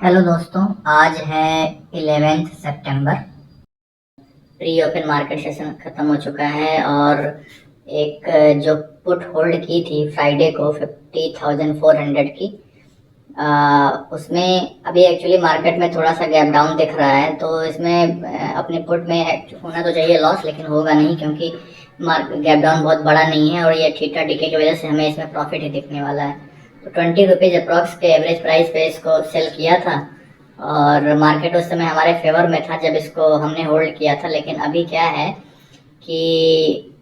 Hello दोस्तों, आज है 11 सितंबर। प्री ओपन मार्केट सेशन ख़त्म हो चुका है और एक जो पुट होल्ड की थी फ्राइडे को 50,400 की, उसमें अभी एक्चुअली मार्केट में थोड़ा सा गैप डाउन दिख रहा है। तो इसमें अपने पुट में होना तो चाहिए लॉस, लेकिन होगा नहीं क्योंकि गैप डाउन बहुत बड़ा नहीं है और ये थीटा डीके की वजह से हमें इसमें प्रॉफिट ही दिखने वाला है। तो 20 रुपीज़ अप्रॉक्स के एवरेज प्राइस पे इसको सेल किया था और मार्केट उस समय हमारे फेवर में था जब इसको हमने होल्ड किया था। लेकिन अभी क्या है कि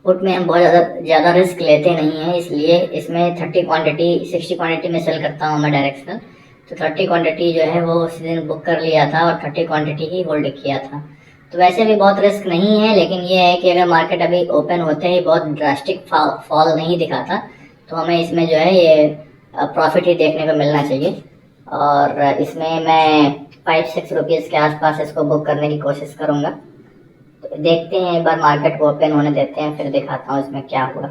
पुट में हम बहुत ज़्यादा रिस्क लेते नहीं हैं, इसलिए इसमें 30 क्वांटिटी 60 क्वांटिटी में सेल करता हूँ मैं डायरेक्शनल। तो 30 क्वांटिटी जो है वो उस दिन बुक कर लिया था और 30 क्वांटिटी ही होल्ड किया था। तो वैसे भी बहुत रिस्क नहीं है, लेकिन ये है कि अगर मार्केट अभी ओपन होते ही बहुत ड्रास्टिक फॉल नहीं दिखाता तो हमें इसमें जो है ये प्रॉफिट ही देखने को मिलना चाहिए। और इसमें मैं 5-6 रुपीज़ के आसपास इसको बुक करने की कोशिश करूँगा। तो देखते हैं, एक बार मार्केट को ओपन होने देते हैं फिर दिखाता हूँ इसमें क्या हुआ।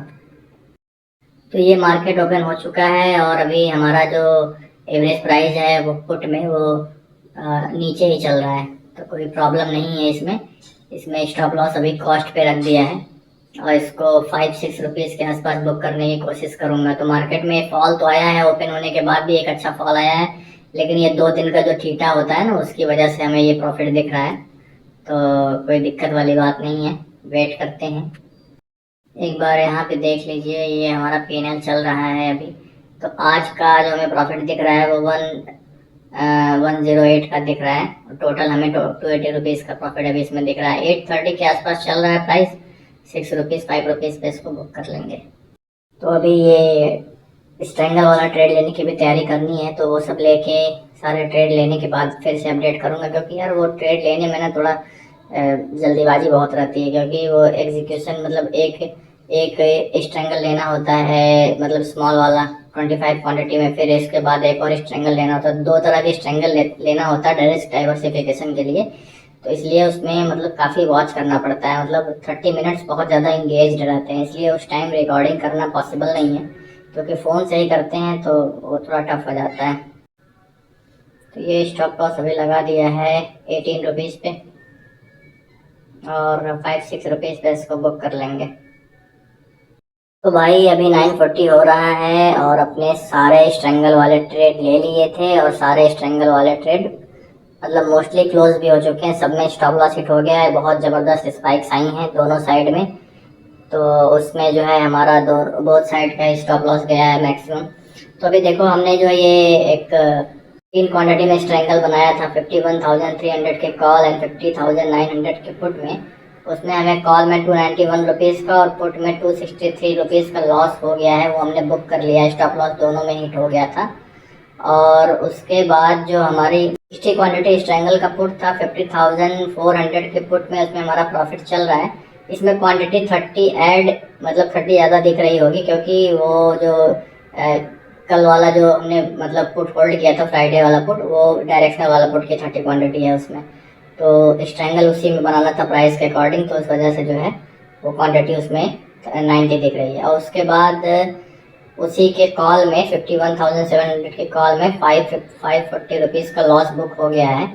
तो ये मार्केट ओपन हो चुका है और अभी हमारा जो एवरेज प्राइस है वो पुट में वो नीचे ही चल रहा है, तो कोई प्रॉब्लम नहीं है इसमें। इसमें स्टॉप लॉस अभी कॉस्ट पे रख दिया है और इसको 5-6 रुपीज़ के आसपास बुक करने की कोशिश करूँगा। तो मार्केट में फॉल तो आया है, ओपन होने के बाद भी एक अच्छा फॉल आया है, लेकिन ये 2 दिन का जो थीटा होता है ना उसकी वजह से हमें ये प्रॉफिट दिख रहा है। तो कोई दिक्कत वाली बात नहीं है, वेट करते हैं। एक बार यहाँ पे देख लीजिए, ये हमारा पीएनएल चल रहा है अभी। तो आज का जो हमें प्रॉफिट दिख रहा है वो 108 का दिख रहा है। टोटल हमें 280 रुपीज़ का प्रॉफिट अभी इसमें दिख रहा है। 830 के आसपास चल रहा है प्राइस। 6 रुपीज़ 5 रुपीज़ पे इसको बुक कर लेंगे। तो अभी ये स्ट्रैंगल वाला ट्रेड लेने की भी तैयारी करनी है, तो वो सब लेके सारे ट्रेड लेने के बाद फिर से अपडेट करूँगा, क्योंकि यार वो ट्रेड लेने में ना थोड़ा जल्दीबाजी बहुत रहती है, क्योंकि वो एग्जीक्यूशन मतलब एक एक स्ट्रैंगल लेना होता है, मतलब स्मॉल वाला 25 क्वांटिटी में, फिर इसके बाद एक और स्ट्रैंगल लेना होता है। 2 तरह के स्ट्रैंगल लेना होता है डायरेक्ट डाइवर्सिफिकेशन के लिए। तो इसलिए उसमें मतलब काफ़ी वॉच करना पड़ता है, मतलब 30 मिनट्स बहुत ज़्यादा इंगेज रहते हैं, इसलिए उस टाइम रिकॉर्डिंग करना पॉसिबल नहीं है, क्योंकि फ़ोन से ही करते हैं तो वो थोड़ा टफ हो जाता है। तो ये स्टॉप लॉस अभी लगा दिया है 18 रुपीज़ पे और 5-6 रुपीज़ पे इसको बुक कर लेंगे। तो भाई अभी 9:40 हो रहा है और अपने सारे स्ट्रैंगल वाले ट्रेड ले लिए थे और सारे स्ट्रैंगल वाले ट्रेड मतलब मोस्टली क्लोज भी हो चुके हैं। सब में स्टॉप लॉस हिट हो गया है, बहुत ज़बरदस्त स्पाइक्स आई हैं दोनों साइड में। तो उसमें जो है हमारा बोथ साइड का स्टॉप लॉस गया है मैक्सिमम। तो अभी देखो, हमने जो ये एक 3 क्वांटिटी में स्ट्रैंगल बनाया था 51,300 के कॉल एंड 50,900 के पुट में, उसमें हमें कॉल में 291 रुपीज़ का और पुट में 263 रुपीज़ का लॉस हो गया है। वो हमने बुक कर लिया है, स्टॉप लॉस दोनों में हिट हो गया था। और उसके बाद जो हमारी 60 क्वांटिटी स्ट्रैंगल का पुट था 50,400 के पुट में, उसमें हमारा प्रॉफिट चल रहा है। इसमें क्वांटिटी 30 ऐड मतलब 30 ज़्यादा दिख रही होगी, क्योंकि वो जो कल वाला जो हमने मतलब पुट होल्ड किया था फ्राइडे वाला पुट, वो डायरेक्शनल वाला पुट की 30 क्वांटिटी है उसमें। तो स्ट्रैंगल उसी में बनाना था प्राइस के अकॉर्डिंग, तो उस वजह से जो है वो क्वांटिटी उसमें 90 दिख रही है। और उसके बाद उसी के कॉल में 51,700 के कॉल में 540 रुपीज़ का लॉस बुक हो गया है।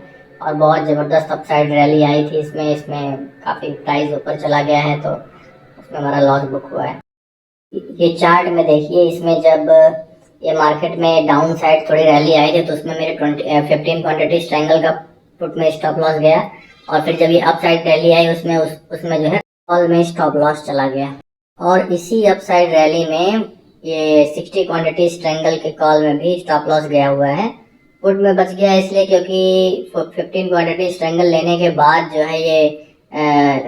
और बहुत ज़बरदस्त अपसाइड रैली आई थी इसमें इसमें काफ़ी प्राइस ऊपर चला गया है, तो उसमें हमारा लॉस बुक हुआ है। ये चार्ट में देखिए, इसमें जब ये मार्केट में डाउन साइड थोड़ी रैली आई थी तो उसमें मेरे 15 क्वांटिटी स्ट्रैंगल का पुट में स्टॉप लॉस गया, और फिर जब ये अप साइड रैली आई उसमें जो है कॉल में स्टॉप लॉस चला गया। और इसी अप साइड रैली में ये 60 क्वांटिटी स्ट्रैंगल के कॉल में भी स्टॉप लॉस गया हुआ है। पुट में बच गया इसलिए क्योंकि 15 क्वांटिटी स्ट्रैंगल लेने के बाद जो है ये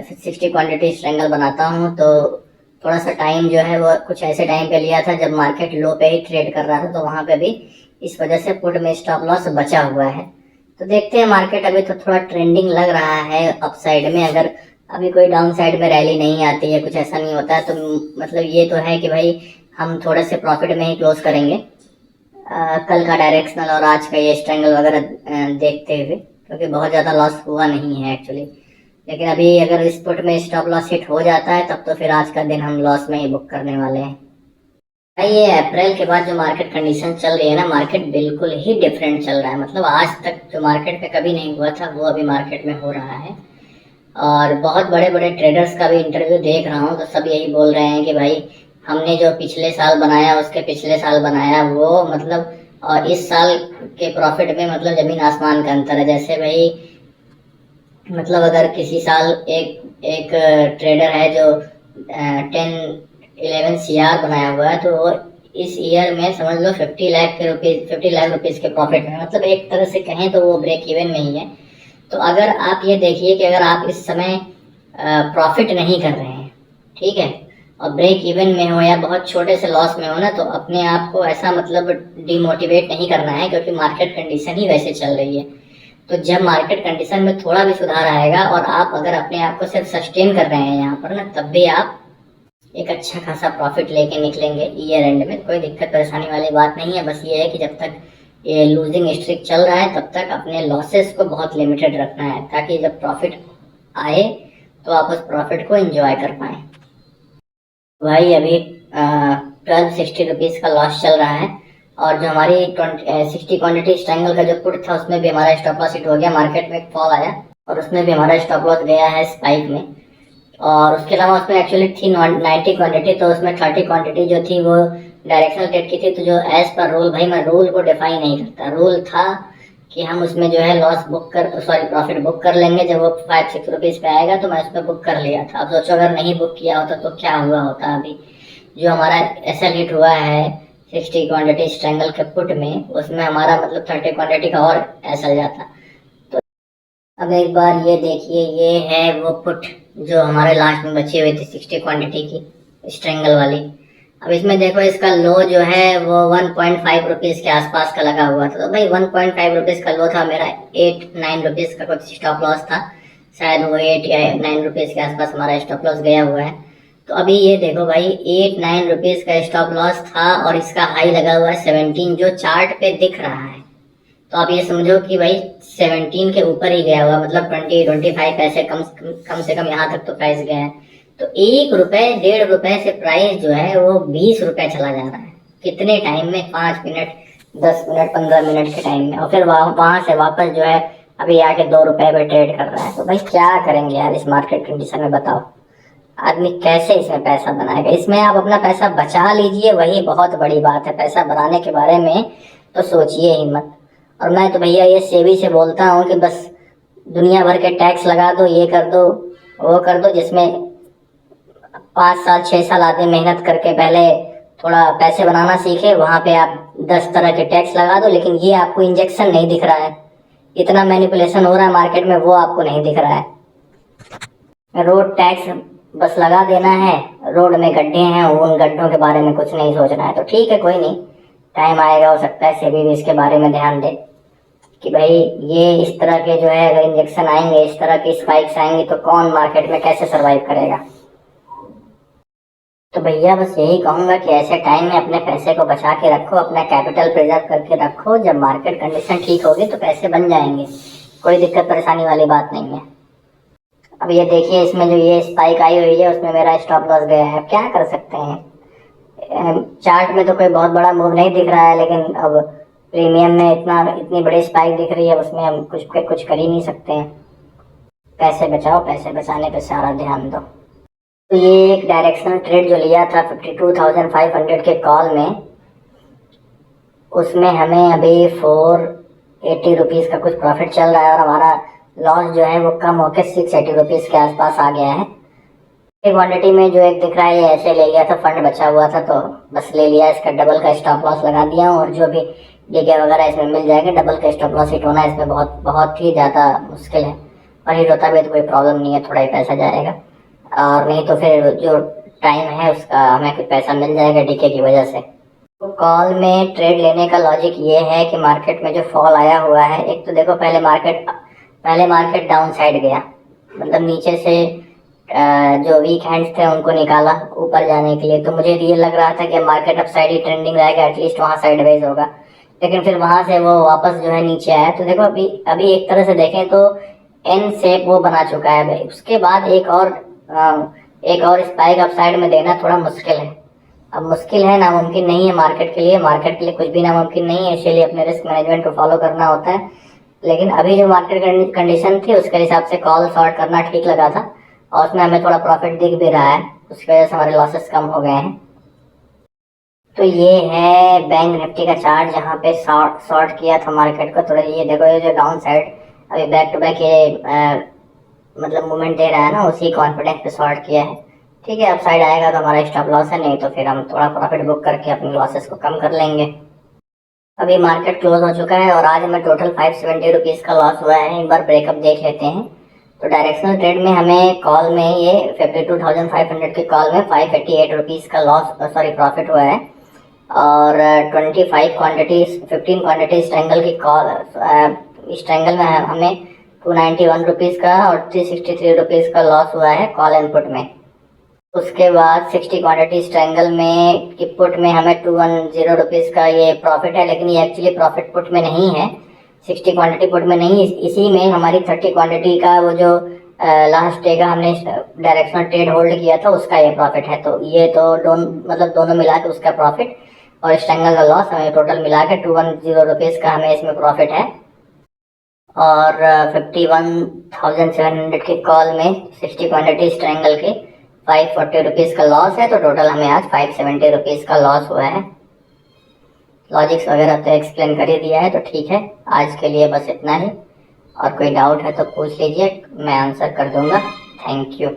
60 क्वांटिटी स्ट्रैंगल बनाता हूँ, तो थोड़ा सा टाइम जो है वो कुछ ऐसे टाइम पे लिया था जब मार्केट लो पे ही ट्रेड कर रहा था, तो वहाँ पे भी इस वजह से पुट में स्टॉप लॉस बचा हुआ है। तो देखते हैं, मार्केट अभी तो थोड़ा ट्रेंडिंग लग रहा है अप साइड में। अगर अभी कोई डाउन साइड में रैली नहीं आती है, कुछ ऐसा नहीं होता है, तो मतलब ये तो है कि भाई हम थोड़े से प्रॉफिट में ही क्लोज करेंगे कल का डायरेक्शनल और आज का ये स्ट्रैंगल वगैरह देखते हुए, क्योंकि बहुत ज़्यादा लॉस हुआ नहीं है एक्चुअली। लेकिन अभी अगर इस पुट में स्टॉप लॉस हिट हो जाता है तब तो फिर आज का दिन हम लॉस में ही बुक करने वाले हैं। भाई ये अप्रैल के बाद जो मार्केट कंडीशन चल रही है ना, मार्केट बिल्कुल ही डिफरेंट चल रहा है। मतलब आज तक जो मार्केट में कभी नहीं हुआ था वो अभी मार्केट में हो रहा है। और बहुत बड़े बड़े ट्रेडर्स का भी इंटरव्यू देख रहा हूँ तो सब यही बोल रहे हैं कि भाई हमने जो पिछले साल बनाया उसके पिछले साल बनाया वो मतलब, और इस साल के प्रॉफिट में मतलब जमीन आसमान का अंतर है। जैसे भाई मतलब अगर किसी साल एक एक ट्रेडर है जो 10-11 CR बनाया हुआ है, तो वो इस ईयर में समझ लो 50 लाख रुपीज के प्रॉफिट में, मतलब एक तरह से कहें तो वो ब्रेक इवन में ही है। तो अगर आप ये देखिए कि अगर आप इस समय प्रॉफिट नहीं कर रहे हैं, ठीक है, और ब्रेक इवन में हो या बहुत छोटे से लॉस में हो ना, तो अपने आप को ऐसा मतलब डिमोटिवेट नहीं करना है, क्योंकि मार्केट कंडीशन ही वैसे चल रही है। तो जब मार्केट कंडीशन में थोड़ा भी सुधार आएगा और आप अगर अपने आप को सिर्फ सस्टेन कर रहे हैं यहाँ पर ना, तब भी आप एक अच्छा खासा प्रॉफिट लेके निकलेंगे ईयर एंड में। कोई दिक्कत परेशानी वाली बात नहीं है। बस ये है कि जब तक ये लूजिंग स्ट्रिक चल रहा है तब तक अपने लॉसेस को बहुत लिमिटेड रखना है, ताकि जब प्रॉफिट आए तो आप उस प्रॉफिट को एंजॉय कर पाए। भाई अभी 1260 रुपीज़ का लॉस चल रहा है, और जो हमारी 60 क्वांटिटी स्ट्रैंगल का जो पुट था उसमें भी हमारा स्टॉप लॉस हिट हो गया। मार्केट में एक फॉल आया और उसमें भी हमारा स्टॉप लॉस गया है स्पाइक में। और उसके अलावा उसमें एक्चुअली थी 90 क्वांटिटी, तो उसमें 30 क्वांटिटी जो थी वो डायरेक्शनल ट्रेड की थी। तो जो एज पर रूल, भाई मैं रूल को डिफाइन नहीं करता। रूल था कि हम उसमें जो है लॉस बुक कर, सॉरी प्रॉफिट बुक कर लेंगे जब वो 5-6 रुपीज़ पे आएगा, तो मैं उसमें बुक कर लिया था। अब सोचो अगर नहीं बुक किया होता तो क्या हुआ होता। अभी जो हमारा एसएल हिट हुआ है 60 क्वांटिटी स्ट्रैंगल के पुट में, उसमें हमारा मतलब 30 क्वांटिटी का और एसएल जाता। तो अब एक बार ये देखिए, ये है वो पुट जो हमारे लास्ट में बची हुई थी 60 क्वांटिटी की स्ट्रैंगल वाली। अब इसमें देखो इसका लो जो है वो 1.5 रुपीज़ के आसपास का लगा हुआ था। तो भाई 1.5 रुपीज़ का लो था, मेरा 8-9 रुपीज़ का कुछ स्टॉप लॉस था, शायद वो 8 या 9 रुपीज़ के आसपास हमारा स्टॉप लॉस गया हुआ है। तो अभी ये देखो भाई 8-9 रुपीज़ का स्टॉप लॉस था और इसका हाई लगा हुआ है 17, जो चार्ट पे दिख रहा है। तो आप ये समझो कि भाई 17 के ऊपर ही गया हुआ, मतलब 20-25 पैसे कम से कम यहाँ तक तो प्राइस गया है। तो 1 रुपए 1.5 रुपए से प्राइस जो है वो 20 रुपए चला जा रहा है। कितने टाइम में? 5 मिनट, 10 मिनट, 15 मिनट के टाइम में। और फिर वहां से वापस जो है अभी आके 2 रुपए पे ट्रेड कर रहा है। तो भाई क्या करेंगे यार इस मार्केट कंडीशन में, बताओ आदमी कैसे इसमें पैसा बनाएगा। इसमें आप अपना पैसा बचा लीजिए, वही बहुत बड़ी बात है। पैसा बनाने के बारे में तो सोचिए ही मत। और मैं तो भैया ये सेबी से बोलता हूँ कि बस दुनिया भर के टैक्स लगा दो, ये कर दो वो कर दो, जिसमें 5 साल 6 साल आदमी मेहनत करके पहले थोड़ा पैसे बनाना सीखे, वहाँ पे आप 10 तरह के टैक्स लगा दो। लेकिन ये आपको इंजेक्शन नहीं दिख रहा है, इतना मैनिपुलेशन हो रहा है मार्केट में, वो आपको नहीं दिख रहा है। रोड टैक्स बस लगा देना है, रोड में गड्ढे हैं उन गड्ढों के बारे में कुछ नहीं सोचना है। तो ठीक है, कोई नहीं, टाइम आएगा, हो सकता है सेबी भी इसके बारे में ध्यान दे कि भाई ये इस तरह के जो है अगर इंजेक्शन आएंगे, इस तरह की स्पाइक्स आएंगी, तो कौन मार्केट में कैसे सरवाइव करेगा। तो भैया बस यही कहूँगा कि ऐसे टाइम में अपने पैसे को बचा के रखो, अपना कैपिटल प्रिजर्व करके रखो। जब मार्केट कंडीशन ठीक होगी तो पैसे बन जाएंगे, कोई दिक्कत परेशानी वाली बात नहीं है। अब ये देखिए इसमें जो ये स्पाइक आई हुई है उसमें मेरा स्टॉप लॉस गया है। क्या कर सकते हैं, चार्ट में तो कोई बहुत बड़ा मूव नहीं दिख रहा है, लेकिन अब प्रीमियम में इतनी बड़ी स्पाइक दिख रही है, उसमें हम कुछ कर ही नहीं सकते हैं। पैसे बचाओ, पैसे बचाने पे सारा ध्यान दो। तो ये एक डायरेक्शनल ट्रेड जो लिया था 52,500 के कॉल में, उसमें हमें अभी 480 रुपीज़ का कुछ प्रॉफिट चल रहा है, और हमारा लॉस जो है वो कम होकर 680 रुपीज़ के आसपास आ गया है। एक क्वांटिटी में जो एक दिख रहा है ये ऐसे ले लिया था, फंड बचा हुआ था तो बस ले लिया, इसका डबल का स्टॉप लॉस लगा दिया। और जो भी डीके वगैरह इसमें मिल जाएगा, डबल का स्टॉप लॉस हिट होना इसमें बहुत बहुत ही ज़्यादा मुश्किल है। और हिट होता भी तो कोई प्रॉब्लम नहीं है, थोड़ा ही पैसा जाएगा, और नहीं तो फिर जो टाइम है उसका हमें कुछ पैसा मिल जाएगा डीके की वजह से। तो कॉल में ट्रेड लेने का लॉजिक ये है कि मार्केट में जो फॉल आया हुआ है, एक तो देखो पहले मार्केट डाउन साइड गया, मतलब नीचे से जो वीक हैंड्स थे उनको निकाला ऊपर जाने के लिए। तो मुझे ये लग रहा था कि मार्केट अप साइड ही ट्रेंडिंग रहेगा, एटलीस्ट वहाँ साइडवेज होगा। लेकिन फिर वहाँ से वो वापस जो है नीचे आया। तो देखो अभी एक तरह से देखें तो एन शेप वो बना चुका है भाई। उसके बाद एक और स्पाइक अप साइड में देना थोड़ा मुश्किल है। अब मुश्किल है, नामुमकिन नहीं है मार्केट के लिए कुछ भी नामुमकिन नहीं है, इसलिए अपने रिस्क मैनेजमेंट को फॉलो करना होता है। लेकिन अभी जो मार्केट कंडीशन थी उसके हिसाब से कॉल शॉर्ट करना ठीक लगा था, और उसमें हमें थोड़ा प्रॉफिट दिख भी रहा है, उसकी वजह से हमारे लॉसेस कम हो गए हैं। तो ये है बैंक निफ्टी का चार्ट जहाँ पे शॉर्ट किया था मार्केट को। थोड़ा ये देखो, ये जो डाउन साइड अभी बैक टू बैक ये मतलब मूवमेंट दे रहा है ना, उसी कॉन्फिडेंस पे शॉर्ट किया है। ठीक है, अब साइड आएगा तो हमारा स्टॉप लॉस है, नहीं तो फिर हम थोड़ा प्रॉफिट बुक करके अपने लॉसेस को कम कर लेंगे। अभी मार्केट क्लोज हो चुका है और आज हमें टोटल 570 रुपीज़ का लॉस हुआ है। एक बार ब्रेकअप देख लेते हैं। तो डायरेक्शनल ट्रेड में हमें कॉल में ये 52,500 की कॉल में 588 रुपीज़ का प्रॉफिट हुआ है। और 15 क्वान्टिटी स्ट्रैंगल की कॉल, स्ट्रैंगल में हमें 291 रुपीज़ का और 363 रुपीज़ का लॉस हुआ है कॉल इनपुट में। उसके बाद 60 क्वांटिटी स्ट्रैंगल में की पुट में हमें 210 रुपीज़ का ये प्रॉफिट है, लेकिन ये एक्चुअली प्रॉफिट पुट में नहीं है, 60 क्वांटिटी पुट में नहीं, इसी में हमारी 30 क्वांटिटी का वो जो लास्ट डे का हमने डायरेक्शनल ट्रेड होल्ड किया था उसका ये प्रॉफिट है। तो ये तो दोनों मिला के उसका प्रॉफिट और स्ट्रैंगल का लॉस हमें टोटल मिला के 210 रुपीज़ का हमें इसमें प्रॉफिट है। और 51,700 की कॉल में 60 क्वांटिटी स्ट्रैंगल की 540 रुपीज़ का लॉस है। तो टोटल हमें आज 570 रुपीज़ का लॉस हुआ है। लॉजिक्स वगैरह तो एक्सप्लेन कर ही दिया है, तो ठीक है, आज के लिए बस इतना ही। और कोई डाउट है तो पूछ लीजिए, मैं आंसर कर दूंगा। Thank you.